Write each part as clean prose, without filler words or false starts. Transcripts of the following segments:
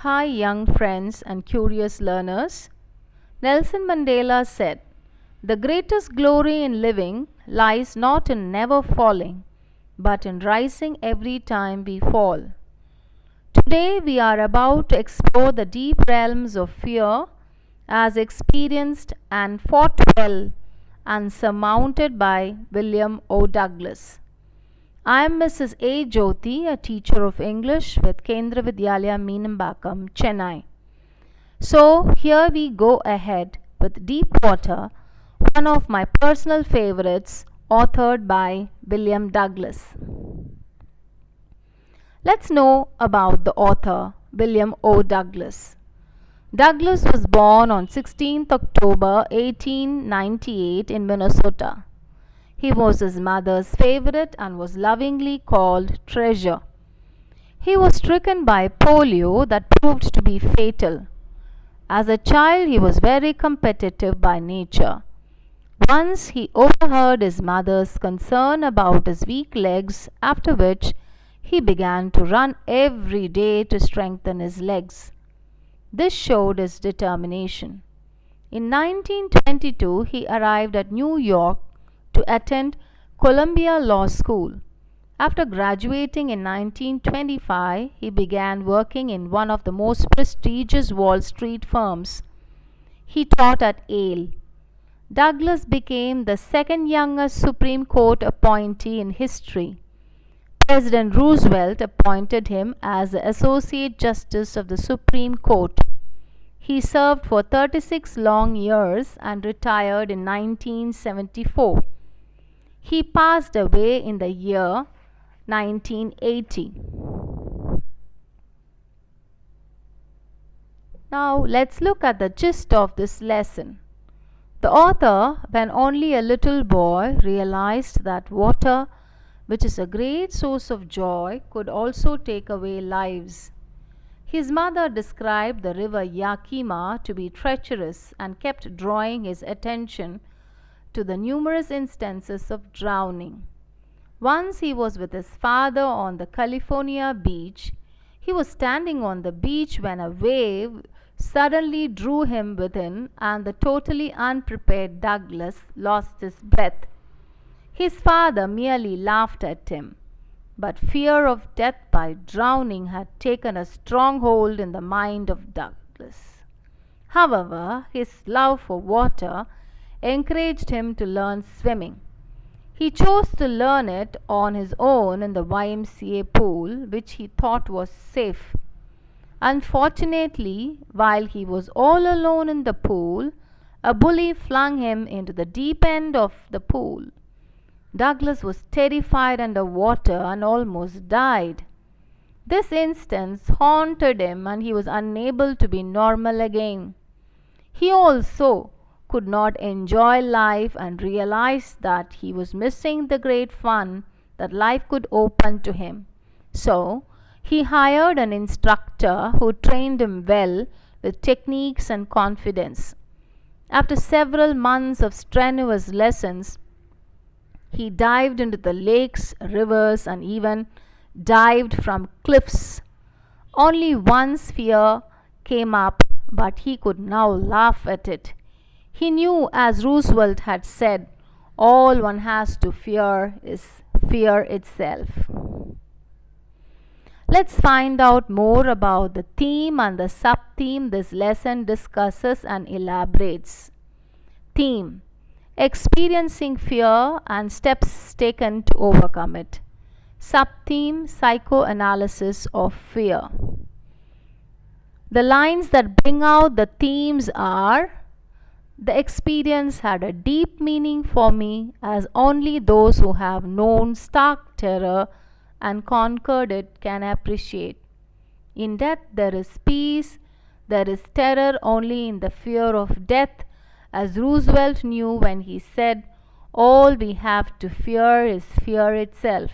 Hi, young friends and curious learners. Nelson Mandela said, "The greatest glory in living lies not in never falling, but in rising every time we fall." Today, we are about to explore the deep realms of fear as experienced and fought well and surmounted by William O. Douglas. I am Mrs. A. Jyoti, a teacher of English with Kendra Vidyalaya Meenambakam, Chennai. So, here we go ahead with Deep Water, one of my personal favorites, authored by William Douglas. Let's know about the author, William O. Douglas. Douglas was born on 16th October 1898 in Minnesota. He was his mother's favorite and was lovingly called Treasure. He was stricken by polio that proved to be fatal. As a child, he was very competitive by nature. Once he overheard his mother's concern about his weak legs, after which he began to run every day to strengthen his legs. This showed his determination. In 1922, he arrived at New York to attend Columbia Law School. After graduating in 1925, he began working in one of the most prestigious Wall Street firms. He taught at Yale. Douglas became the second youngest Supreme Court appointee in history. President Roosevelt appointed him as the Associate Justice of the Supreme Court. He served for 36 long years and retired in 1974. He passed away in the year 1980. Now let's look at the gist of this lesson. The author, when only a little boy, realized that water, which is a great source of joy, could also take away lives. His mother described the river Yakima to be treacherous and kept drawing his attention to the numerous instances of drowning. Once he was with his father on the California beach. He was standing on the beach when a wave suddenly drew him within, and the totally unprepared Douglas lost his breath. His father merely laughed at him, but fear of death by drowning had taken a strong hold in the mind of Douglas. However, his love for water encouraged him to learn swimming. He chose to learn it on his own in the YMCA pool, which he thought was safe. Unfortunately, while he was all alone in the pool, a bully flung him into the deep end of the pool. Douglas was terrified under water and almost died. This instance haunted him and he was unable to be normal again. He also could not enjoy life and realized that he was missing the great fun that life could open to him. So, he hired an instructor who trained him well with techniques and confidence. After several months of strenuous lessons, he dived into the lakes, rivers, and even dived from cliffs. Only once fear came up, but he could now laugh at it. He knew, as Roosevelt had said, all one has to fear is fear itself. Let's find out more about the theme and the sub-theme this lesson discusses and elaborates. Theme: experiencing fear and steps taken to overcome it. Sub-theme: psychoanalysis of fear. The lines that bring out the themes are: the experience had a deep meaning for me, as only those who have known stark terror and conquered it can appreciate. In death there is peace. There is terror only in the fear of death, as Roosevelt knew when he said, "All we have to fear is fear itself."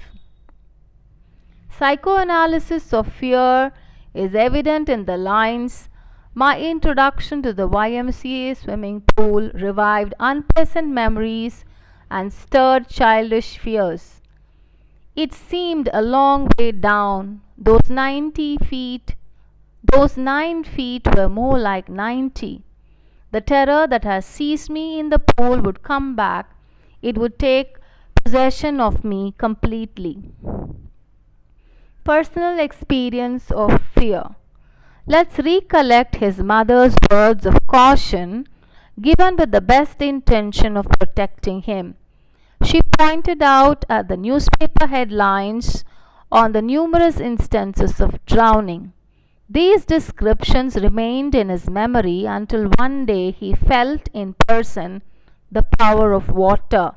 Psychoanalysis of fear is evident in the lines, "My introduction to the YMCA swimming pool revived unpleasant memories and stirred childish fears. It seemed a long way down, those 90 feet Those 9 feet were more like 90. The terror that has seized me in the pool would come back. It would take possession of me completely. Personal experience of fear. Let's recollect his mother's words of caution given with the best intention of protecting him. She pointed out at the newspaper headlines on the numerous instances of drowning. These descriptions remained in his memory until one day he felt in person the power of water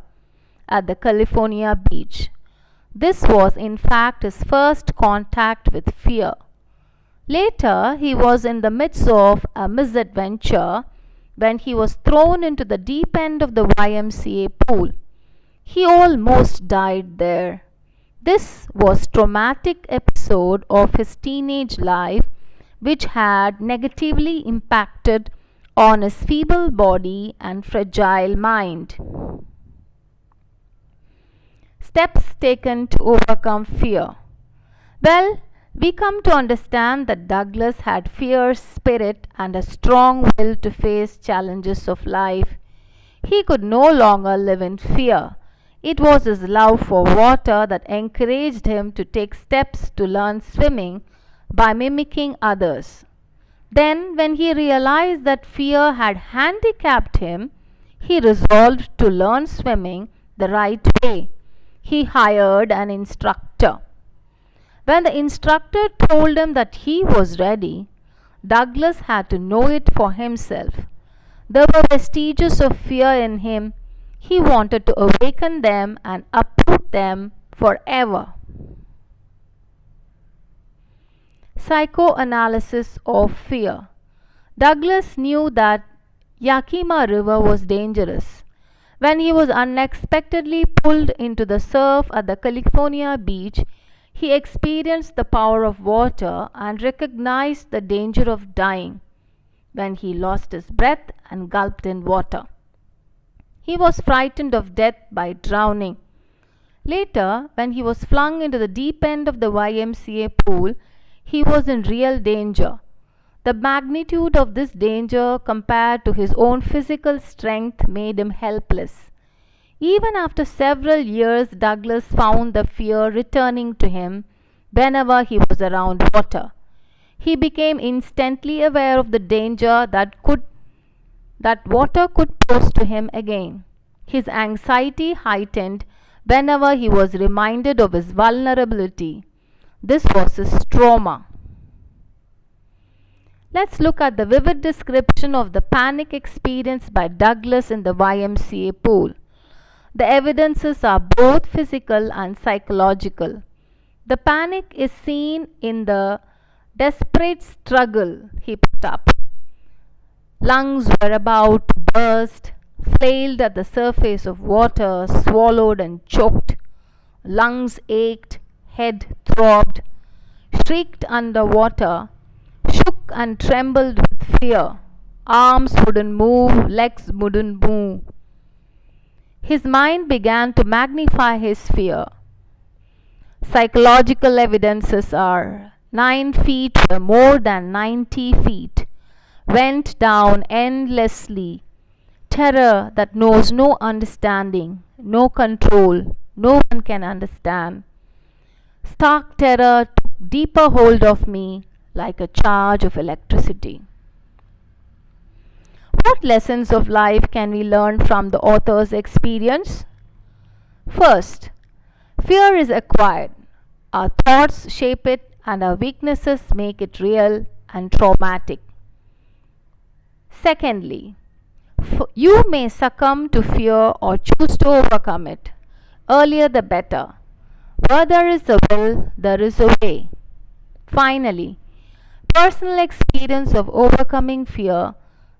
at the California beach. This was, in fact, his first contact with fear. Later, he was in the midst of a misadventure when he was thrown into the deep end of the YMCA pool. He almost died there. This was traumatic episode of his teenage life which had negatively impacted on his feeble body and fragile mind. Steps taken to overcome fear. Well, we come to understand that Douglas had fierce spirit and a strong will to face challenges of life. He could no longer live in fear. It was his love for water that encouraged him to take steps to learn swimming by mimicking others. Then, when he realized that fear had handicapped him, he resolved to learn swimming the right way. He hired an instructor. When the instructor told him that he was ready, Douglas had to know it for himself. There were vestiges of fear in him. He wanted to awaken them and uproot them forever. Psychoanalysis of fear. Douglas knew that Yakima River was dangerous. When he was unexpectedly pulled into the surf at the California beach, he experienced the power of water and recognized the danger of dying when he lost his breath and gulped in water. He was frightened of death by drowning. Later, when he was flung into the deep end of the YMCA pool, he was in real danger. The magnitude of this danger compared to his own physical strength made him helpless. Even after several years, Douglas found the fear returning to him whenever he was around water. He became instantly aware of the danger that water could pose to him again. His anxiety heightened whenever he was reminded of his vulnerability. This was his trauma. Let's look at the vivid description of the panic experienced by Douglas in the YMCA pool. The evidences are both physical and psychological. The panic is seen in the desperate struggle he put up. Lungs were about to burst, flailed at the surface of water, swallowed and choked. Lungs ached, head throbbed, shrieked under water, shook and trembled with fear. Arms wouldn't move, legs wouldn't move. His mind began to magnify his fear. Psychological evidences are 9 feet were more than 90 feet, went down endlessly, terror that knows no understanding, no control, no one can understand. Stark terror took deeper hold of me like a charge of electricity. What lessons of life can we learn from the author's experience? First, fear is acquired. Our thoughts shape it and our weaknesses make it real and traumatic. Secondly, you may succumb to fear or choose to overcome it. Earlier the better. Where there is a will, there is a way. Finally, personal experience of overcoming fear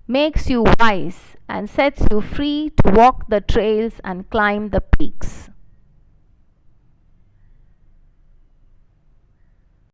makes you wise and sets you free to walk the trails and climb the peaks.